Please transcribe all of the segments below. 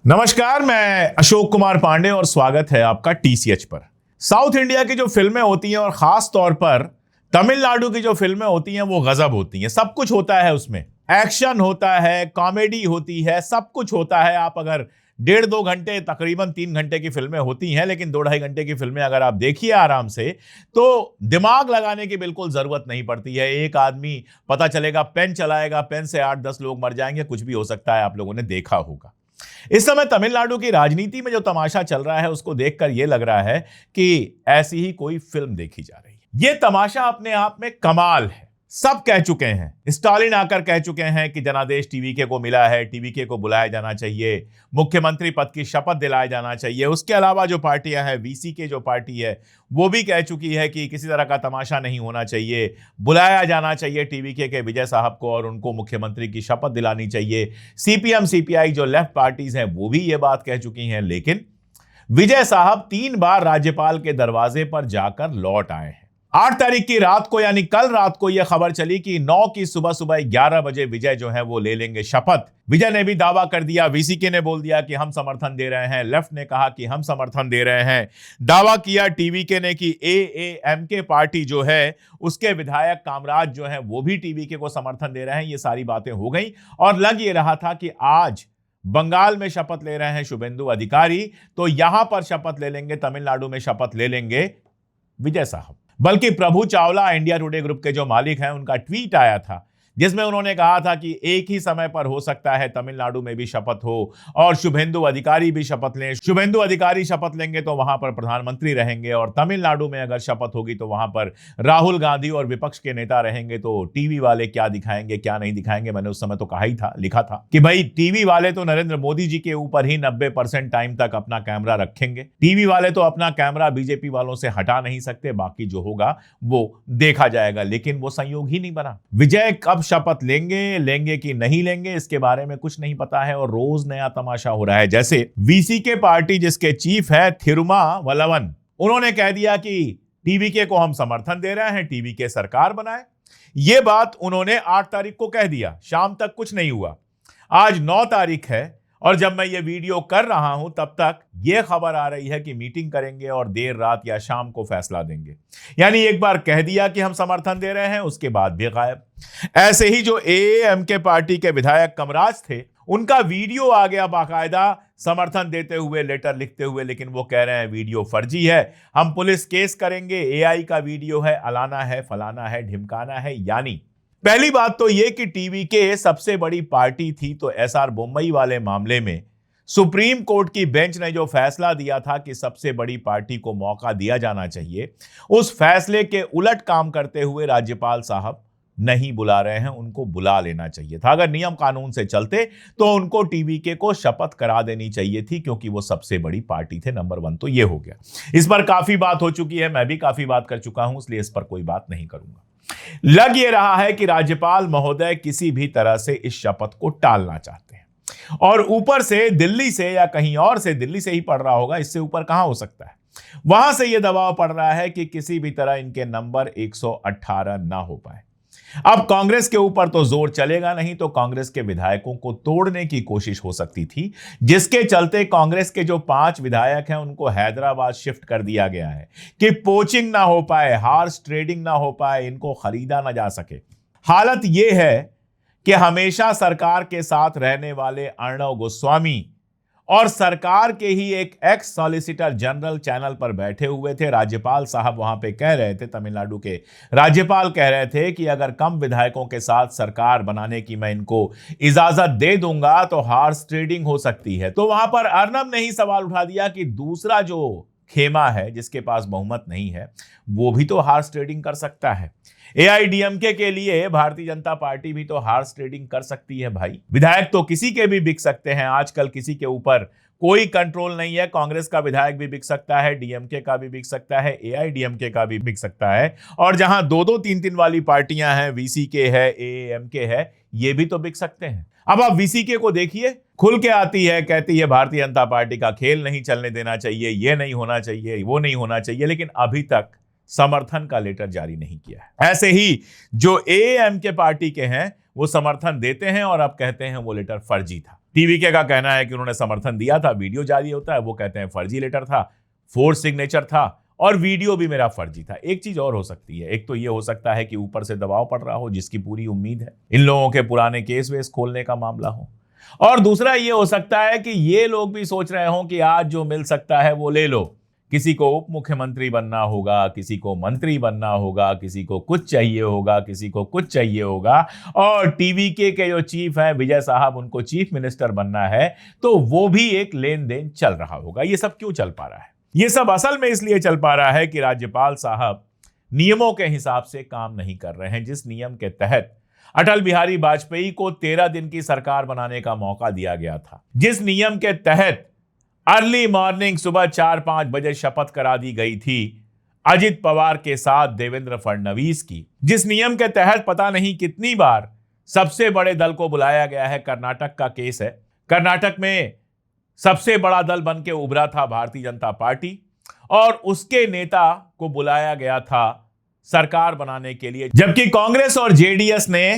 नमस्कार, मैं अशोक कुमार पांडे और स्वागत है आपका टीसीएच पर। साउथ इंडिया की जो फिल्में होती हैं और खास तौर पर तमिलनाडु की जो फिल्में होती हैं वो गजब होती हैं। सब कुछ होता है उसमें, एक्शन होता है, कॉमेडी होती है, सब कुछ होता है। आप अगर 1.5-2 घंटे, तकरीबन 3 घंटे की फिल्में होती हैं, लेकिन 2-2.5 घंटे की फिल्में अगर आप देखिए आराम से तो दिमाग लगाने की बिल्कुल जरूरत नहीं पड़ती है। एक आदमी पता चलेगा पेन चलाएगा, पेन से 8-10 लोग मर जाएंगे, कुछ भी हो सकता है। आप लोगों ने देखा होगा इस समय तमिलनाडु की राजनीति में जो तमाशा चल रहा है उसको देखकर यह लग रहा है कि ऐसी ही कोई फिल्म देखी जा रही है। यह तमाशा अपने आप में कमाल है। सब कह चुके हैं, स्टालिन आकर कह चुके हैं कि जनादेश टीवीके को मिला है, टीवीके को बुलाया जाना चाहिए, मुख्यमंत्री पद की शपथ दिलाया जाना चाहिए। उसके अलावा जो पार्टियां हैं, वीसीके जो पार्टी है वो भी कह चुकी है कि किसी तरह का तमाशा नहीं होना चाहिए, बुलाया जाना चाहिए टीवीके के विजय साहब को और उनको मुख्यमंत्री की शपथ दिलानी चाहिए। सीपीएम सीपीआई जो लेफ्ट पार्टीज हैं वो भी ये बात कह चुकी हैं, लेकिन विजय साहब 3 बार राज्यपाल के दरवाजे पर जाकर लौट आए हैं। 8 तारीख की रात को, यानी कल रात को यह खबर चली कि 9 की सुबह 11 बजे विजय जो है वो ले लेंगे शपथ। विजय ने भी दावा कर दिया, वीसीके ने बोल दिया कि हम समर्थन दे रहे हैं, लेफ्ट ने कहा कि हम समर्थन दे रहे हैं। दावा किया टीवीके ने कि एएमके पार्टी जो है उसके विधायक कामराज जो है वो भी टीवीके को समर्थन दे रहे हैं। ये सारी बातें हो गई और लग ये रहा था कि आज बंगाल में शपथ ले रहे हैं शुभेंदु अधिकारी, तो यहां पर शपथ ले लेंगे, तमिलनाडु में शपथ ले लेंगे विजय साहब। बल्कि प्रभु चावला, इंडिया टुडे ग्रुप के जो मालिक हैं, उनका ट्वीट आया था जिसमें उन्होंने कहा था कि एक ही समय पर हो सकता है तमिलनाडु में भी शपथ हो और शुभेंदु अधिकारी भी शपथ लें। शुभेंदु अधिकारी शपथ लेंगे तो वहां पर प्रधानमंत्री रहेंगे और तमिलनाडु में अगर शपथ होगी तो वहां पर राहुल गांधी और विपक्ष के नेता रहेंगे। तो टीवी वाले क्या दिखाएंगे क्या नहीं दिखाएंगे, मैंने उस समय तो कहा ही था, लिखा था कि भाई टीवी वाले तो नरेंद्र मोदी जी के ऊपर ही 90% टाइम तक अपना कैमरा रखेंगे। टीवी वाले तो अपना कैमरा बीजेपी वालों से हटा नहीं सकते, बाकी जो होगा वो देखा जाएगा। लेकिन वो संयोग ही नहीं बना। विजय कब शपथ लेंगे कि नहीं लेंगे इसके बारे में कुछ नहीं पता है और रोज नया तमाशा हो रहा है। जैसे वीसीके पार्टी जिसके चीफ है थिरुमा वलवन, उन्होंने कह दिया कि टीवीके को हम समर्थन दे रहे हैं, टीवीके सरकार बनाए। यह बात उन्होंने 8 तारीख को कह दिया, शाम तक कुछ नहीं हुआ। आज 9 तारीख है और जब मैं ये वीडियो कर रहा हूं तब तक ये खबर आ रही है कि मीटिंग करेंगे और देर रात या शाम को फैसला देंगे। यानी एक बार कह दिया कि हम समर्थन दे रहे हैं, उसके बाद भी गायब। ऐसे ही जो एएमके पार्टी के विधायक कमराज थे, उनका वीडियो आ गया बाकायदा समर्थन देते हुए, लेटर लिखते हुए, लेकिन वो कह रहे हैं वीडियो फर्जी है, हम पुलिस केस करेंगे, एआई का वीडियो है, अलाना है, फलाना है, ढिमकाना है। यानी पहली बात तो यह कि टीवी के सबसे बड़ी पार्टी थी, तो एसआर बोम्मई वाले मामले में सुप्रीम कोर्ट की बेंच ने जो फैसला दिया था कि सबसे बड़ी पार्टी को मौका दिया जाना चाहिए, उस फैसले के उलट काम करते हुए राज्यपाल साहब नहीं बुला रहे हैं। उनको बुला लेना चाहिए था। अगर नियम कानून से चलते तो उनको टीवीके को शपथ करा देनी चाहिए थी, क्योंकि वो सबसे बड़ी पार्टी थे। नंबर 1 तो ये हो गया। इस पर काफी बात हो चुकी है, मैं भी काफी बात कर चुका हूं, इसलिए इस पर कोई बात नहीं करूंगा। लग ये रहा है कि राज्यपाल महोदय किसी भी तरह से इस शपथ को टालना चाहते हैं और ऊपर से दिल्ली से या कहीं और से, दिल्ली से ही पड़ रहा होगा, इससे ऊपर कहां हो सकता है, वहां से यह दबाव पड़ रहा है कि किसी भी तरह इनके नंबर 118 ना हो पाए। अब कांग्रेस के ऊपर तो जोर चलेगा नहीं, तो कांग्रेस के विधायकों को तोड़ने की कोशिश हो सकती थी, जिसके चलते कांग्रेस के जो 5 विधायक हैं उनको हैदराबाद शिफ्ट कर दिया गया है कि पोचिंग ना हो पाए, हॉर्स ट्रेडिंग ना हो पाए, इनको खरीदा ना जा सके। हालत यह है कि हमेशा सरकार के साथ रहने वाले अर्णव गोस्वामी और सरकार के ही एक एक्स सॉलिसिटर जनरल चैनल पर बैठे हुए थे। राज्यपाल साहब वहां पे कह रहे थे, तमिलनाडु के राज्यपाल कह रहे थे कि अगर कम विधायकों के साथ सरकार बनाने की मैं इनको इजाजत दे दूंगा तो हॉर्स ट्रेडिंग हो सकती है। तो वहां पर अर्नब ने ही सवाल उठा दिया कि दूसरा जो खेमा है, जिसके पास बहुमत नहीं है, वो भी तो हॉर्स ट्रेडिंग कर सकता है। एआईडीएमके के लिए भारतीय जनता पार्टी भी तो हॉर्स ट्रेडिंग कर सकती है। भाई, विधायक तो किसी के भी बिक सकते हैं, आजकल किसी के ऊपर कोई कंट्रोल नहीं है। कांग्रेस का विधायक भी बिक सकता है, डीएमके का भी बिक सकता है, एआईडीएमके का भी बिक सकता है, और जहां 2-2, 3-3 वाली पार्टियां हैं, वीसीके है, एएमके है, ये भी तो बिक सकते हैं। अब आप वीसीके को देखिए, खुल के आती है, कहती है भारतीय जनता पार्टी का खेल नहीं चलने देना चाहिए, ये नहीं होना चाहिए, वो नहीं होना चाहिए, लेकिन अभी तक समर्थन का लेटर जारी नहीं किया है। ऐसे ही जो एएमके पार्टी के हैं वो समर्थन देते हैं और अब कहते हैं वो लेटर फर्जी था। टीवीके का कहना है कि उन्होंने समर्थन दिया था, वीडियो जारी होता है, वो कहते हैं फर्जी लेटर था, फोर्स सिग्नेचर था और वीडियो भी मेरा फर्जी था। एक चीज और हो सकती है, एक तो ये हो सकता है कि ऊपर से दबाव पड़ रहा हो, जिसकी पूरी उम्मीद है इन लोगों के पुराने केस वेस खोलने का मामला हो, और दूसरा ये हो सकता है कि ये लोग भी सोच रहे हो कि आज जो मिल सकता है वो ले लो। किसी को उप मुख्यमंत्री बनना होगा, किसी को मंत्री बनना होगा, किसी को कुछ चाहिए होगा, किसी को कुछ चाहिए होगा, और टीवीके के जो चीफ हैं विजय साहब, उनको चीफ मिनिस्टर बनना है, तो वो भी एक लेन देन चल रहा होगा। ये सब क्यों चल पा रहा है? ये सब असल में इसलिए चल पा रहा है कि राज्यपाल साहब नियमों के हिसाब से काम नहीं कर रहे हैं। जिस नियम के तहत अटल बिहारी वाजपेयी को 13 दिन की सरकार बनाने का मौका दिया गया था, जिस नियम के तहत अर्ली मॉर्निंग सुबह 4-5 बजे शपथ करा दी गई थी अजित पवार के साथ देवेंद्र फडणवीस की, जिस नियम के तहत पता नहीं कितनी बार सबसे बड़े दल को बुलाया गया है, कर्नाटक का केस है, कर्नाटक में सबसे बड़ा दल बन के उभरा था भारतीय जनता पार्टी, और उसके नेता को बुलाया गया था सरकार बनाने के लिए, जबकि कांग्रेस और जेडीएस ने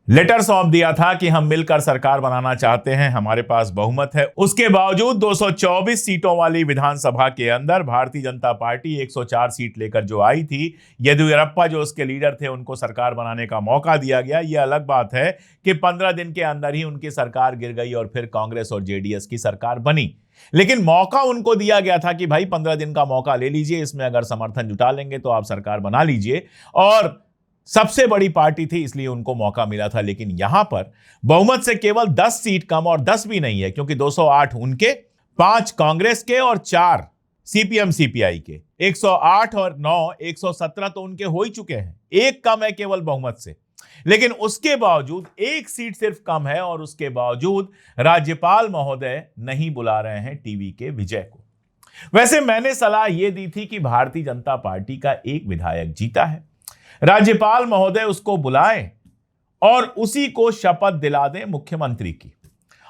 लेटर सौंप दिया था कि हम मिलकर सरकार बनाना चाहते हैं, हमारे पास बहुमत है। उसके बावजूद 224 सीटों वाली विधानसभा के अंदर भारतीय जनता पार्टी 104 सीट लेकर जो आई थी, येदियुरप्पा जो उसके लीडर थे, उनको सरकार बनाने का मौका दिया गया। यह अलग बात है कि 15 दिन के अंदर ही उनकी सरकार गिर गई और फिर कांग्रेस और जेडीएस की सरकार बनी, लेकिन मौका उनको दिया गया था कि भाई 15 दिन का मौका ले लीजिए, इसमें अगर समर्थन जुटा लेंगे तो आप सरकार बना लीजिए, और सबसे बड़ी पार्टी थी इसलिए उनको मौका मिला था। लेकिन यहां पर बहुमत से केवल 10 सीट कम, और 10 भी नहीं है क्योंकि 208 उनके, 5 कांग्रेस के और 4 सीपीएम सीपीआई के, 108 और 9 117 तो उनके हो ही चुके हैं, एक कम है केवल बहुमत से। लेकिन उसके बावजूद एक सीट सिर्फ कम है, और उसके बावजूद राज्यपाल महोदय नहीं बुला रहे हैं टीवी के विजय को। वैसे मैंने सलाह यह दी थी कि भारतीय जनता पार्टी का एक विधायक जीता है, राज्यपाल महोदय उसको बुलाएं और उसी को शपथ दिला दें मुख्यमंत्री की,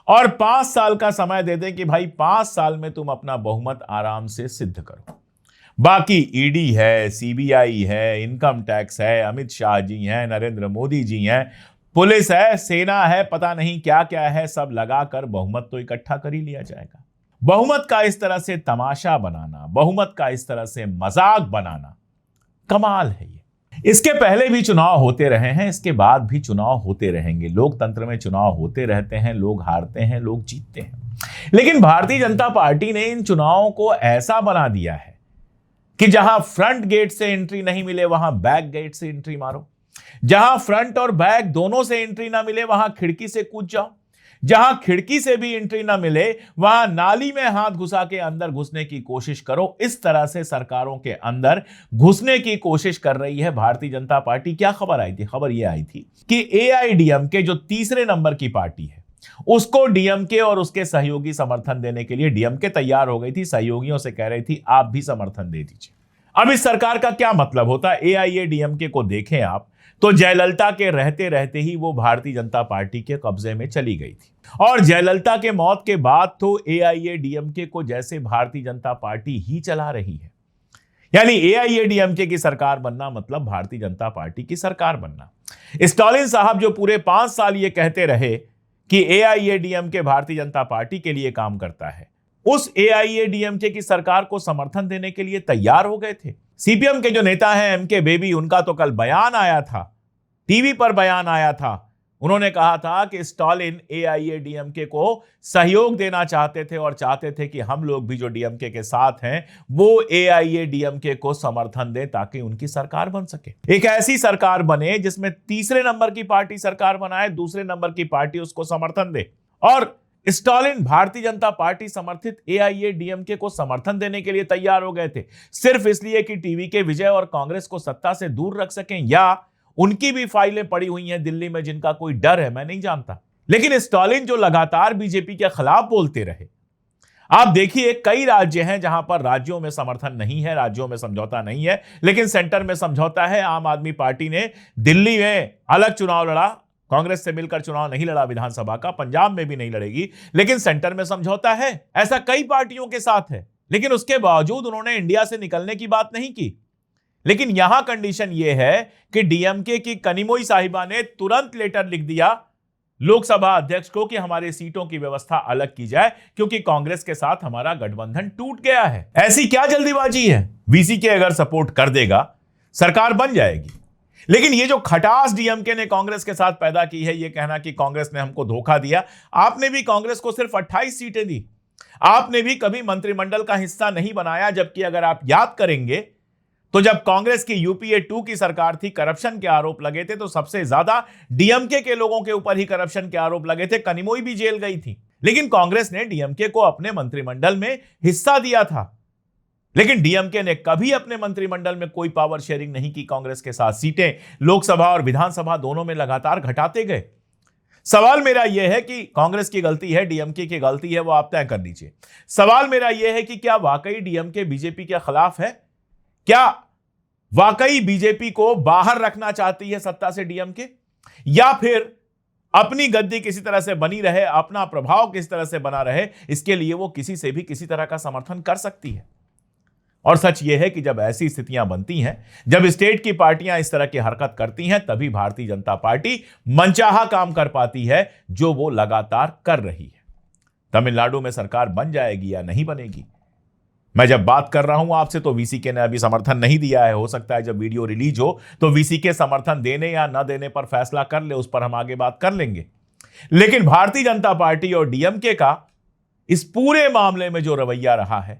और 5 साल का समय दे दें कि भाई 5 साल में तुम अपना बहुमत आराम से सिद्ध करो। बाकी ईडी है, सीबीआई है, इनकम टैक्स है, अमित शाह जी हैं, नरेंद्र मोदी जी हैं, पुलिस है, सेना है, पता नहीं क्या क्या है, सब लगाकर बहुमत तो इकट्ठा कर ही लिया जाएगा। बहुमत का इस तरह से तमाशा बनाना, बहुमत का इस तरह से मजाक बनाना कमाल है। इसके पहले भी चुनाव होते रहे हैं, इसके बाद भी चुनाव होते रहेंगे। लोकतंत्र में चुनाव होते रहते हैं, लोग हारते हैं, लोग जीतते हैं। लेकिन भारतीय जनता पार्टी ने इन चुनावों को ऐसा बना दिया है कि जहां फ्रंट गेट से एंट्री नहीं मिले वहां बैक गेट से एंट्री मारो, जहां फ्रंट और बैक दोनों से एंट्री ना मिले वहां खिड़की से कूद जाओ, जहां खिड़की से भी एंट्री ना मिले वहां नाली में हाथ घुसा के अंदर घुसने की कोशिश करो। इस तरह से सरकारों के अंदर घुसने की कोशिश कर रही है भारतीय जनता पार्टी। क्या खबर आई थी? खबर यह आई थी कि एआईडीएमके जो तीसरे नंबर की पार्टी है, उसको डीएमके और उसके सहयोगी समर्थन देने के लिए, डीएमके तैयार हो गई थी, सहयोगियों से कह रही थी आप भी समर्थन दे दीजिए। अब इस सरकार का क्या मतलब होता है? एआईएडीएमके को देखें आप तो जयललिता के रहते रहते ही वो भारतीय जनता पार्टी के कब्जे में चली गई थी, और जयललिता के मौत के बाद तो एआईएडीएमके को जैसे भारतीय जनता पार्टी ही चला रही है। यानी एआईएडीएमके की सरकार बनना मतलब भारतीय जनता पार्टी की सरकार बनना। स्टालिन साहब जो पूरे 5 साल ये कहते रहे कि एआईएडीएमके भारतीय जनता पार्टी के लिए काम करता है, उस एआईएडीएमके की सरकार को समर्थन देने के लिए तैयार हो गए थे। सीपीएम के जो नेता हैं एमके बेबी, उनका तो कल बयान आया था, टीवी पर बयान आया था। उन्होंने कहा था कि स्टालिन एआईएडीएमके को सहयोग देना चाहते थे और चाहते थे कि हम लोग भी जो डीएमके के साथ हैं वो एआईएडीएमके को समर्थन दें ताकि उनकी सरकार बन सके। एक ऐसी सरकार बने जिसमें तीसरे नंबर की पार्टी सरकार बनाए, दूसरे नंबर की पार्टी उसको समर्थन दे। और स्टालिन भारतीय जनता पार्टी समर्थित एआईएडीएमके को समर्थन देने के लिए तैयार हो गए थे, सिर्फ इसलिए कि टीवी के विजय और कांग्रेस को सत्ता से दूर रख सकें, या उनकी भी फाइलें पड़ी हुई हैं दिल्ली में जिनका कोई डर है, मैं नहीं जानता। लेकिन स्टालिन जो लगातार बीजेपी के खिलाफ बोलते रहे, आप देखिए कई राज्य हैं जहां पर राज्यों में समर्थन नहीं है, राज्यों में समझौता नहीं है, लेकिन सेंटर में समझौता है। आम आदमी पार्टी ने दिल्ली में अलग चुनाव लड़ा, कांग्रेस से मिलकर चुनाव नहीं लड़ा विधानसभा का, पंजाब में भी नहीं लड़ेगी, लेकिन सेंटर में समझौता है। ऐसा कई पार्टियों के साथ है, लेकिन उसके बावजूद उन्होंने इंडिया से निकलने की बात नहीं की। लेकिन यहां कंडीशन यह है कि डीएमके की कनिमोई साहिबा ने तुरंत लेटर लिख दिया लोकसभा अध्यक्ष को कि हमारी सीटों की व्यवस्था अलग की जाए, क्योंकि कांग्रेस के साथ हमारा गठबंधन टूट गया है। ऐसी क्या जल्दीबाजी है? वीसीके अगर सपोर्ट कर देगा, सरकार बन जाएगी। लेकिन ये जो खटास डीएमके ने कांग्रेस के साथ पैदा की है, ये कहना कि कांग्रेस ने हमको धोखा दिया। आपने भी कांग्रेस को सिर्फ 28 सीटें दी, आपने भी कभी मंत्रिमंडल का हिस्सा नहीं बनाया। जबकि अगर आप याद करेंगे तो जब कांग्रेस की यूपीए 2 की सरकार थी, करप्शन के आरोप लगे थे, तो सबसे ज्यादा डीएमके के लोगों के ऊपर ही करप्शन के आरोप लगे थे। कनिमोई भी जेल गई थी, लेकिन कांग्रेस ने डीएमके को अपने मंत्रिमंडल में हिस्सा दिया था। लेकिन डीएमके ने कभी अपने मंत्रिमंडल में कोई पावर शेयरिंग नहीं की कांग्रेस के साथ। सीटें लोकसभा और विधानसभा दोनों में लगातार घटाते गए। सवाल मेरा यह है कि कांग्रेस की गलती है, डीएमके की गलती है, वो आप तय कर लीजिए। सवाल मेरा यह है कि क्या वाकई डीएमके बीजेपी के खिलाफ है? क्या वाकई बीजेपी को बाहर रखना चाहती है सत्ता से डीएमके, या फिर अपनी गद्दी किसी तरह से बनी रहे, अपना प्रभाव किसी तरह से बना रहे, इसके लिए वो किसी से भी किसी तरह का समर्थन कर सकती है? और सच यह है कि जब ऐसी स्थितियां बनती हैं, जब स्टेट की पार्टियां इस तरह की हरकत करती हैं, तभी भारतीय जनता पार्टी मनचाहा काम कर पाती है, जो वो लगातार कर रही है। तमिलनाडु में सरकार बन जाएगी या नहीं बनेगी, मैं जब बात कर रहा हूं आपसे तो वीसीके ने अभी समर्थन नहीं दिया है। हो सकता है जब वीडियो रिलीज हो तो वीसीके समर्थन देने या न देने पर फैसला कर ले, उस पर हम आगे बात कर लेंगे। लेकिन भारतीय जनता पार्टी और डीएमके का इस पूरे मामले में जो रवैया रहा है,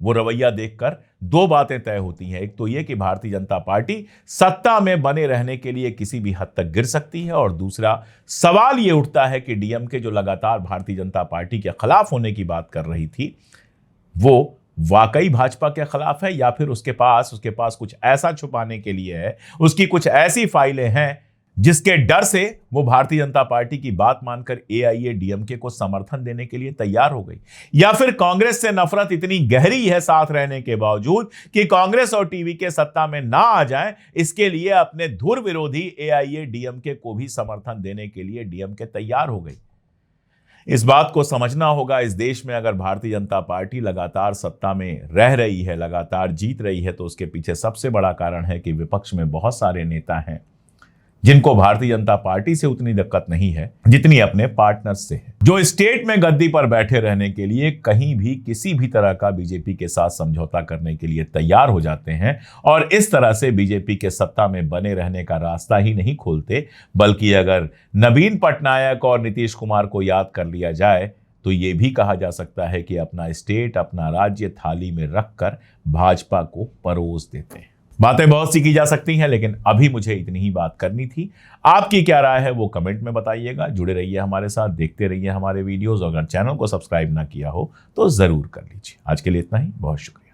वो रवैया देखकर दो बातें तय होती हैं। एक तो यह कि भारतीय जनता पार्टी सत्ता में बने रहने के लिए किसी भी हद तक गिर सकती है, और दूसरा सवाल यह उठता है कि डीएमके जो लगातार भारतीय जनता पार्टी के खिलाफ होने की बात कर रही थी, वो वाकई भाजपा के खिलाफ है, या फिर उसके पास कुछ ऐसा छुपाने के लिए है, उसकी कुछ ऐसी फाइलें हैं जिसके डर से वो भारतीय जनता पार्टी की बात मानकर एआईएडीएमके को समर्थन देने के लिए तैयार हो गई, या फिर कांग्रेस से नफरत इतनी गहरी है साथ रहने के बावजूद कि कांग्रेस और टीवीके सत्ता में ना आ जाएं, इसके लिए अपने धुर विरोधी एआईएडीएमके को भी समर्थन देने के लिए डीएमके तैयार हो गई। इस बात को समझना होगा, इस देश में अगर भारतीय जनता पार्टी लगातार सत्ता में रह रही है, लगातार जीत रही है, तो उसके पीछे सबसे बड़ा कारण है कि विपक्ष में बहुत सारे नेता हैं जिनको भारतीय जनता पार्टी से उतनी दिक्कत नहीं है जितनी अपने पार्टनर्स से है, जो स्टेट में गद्दी पर बैठे रहने के लिए कहीं भी किसी भी तरह का बीजेपी के साथ समझौता करने के लिए तैयार हो जाते हैं, और इस तरह से बीजेपी के सत्ता में बने रहने का रास्ता ही नहीं खोलते। बल्कि अगर नवीन पटनायक और नीतीश कुमार को याद कर लिया जाए तो यह भी कहा जा सकता है कि अपना स्टेट, अपना राज्य थाली में रखकर भाजपा को परोस देते हैं। बातें बहुत सी की जा सकती हैं, लेकिन अभी मुझे इतनी ही बात करनी थी। आपकी क्या राय है वो कमेंट में बताइएगा। जुड़े रहिए हमारे साथ, देखते रहिए हमारे वीडियोस। अगर चैनल को सब्सक्राइब ना किया हो तो जरूर कर लीजिए। आज के लिए इतना ही, बहुत शुक्रिया।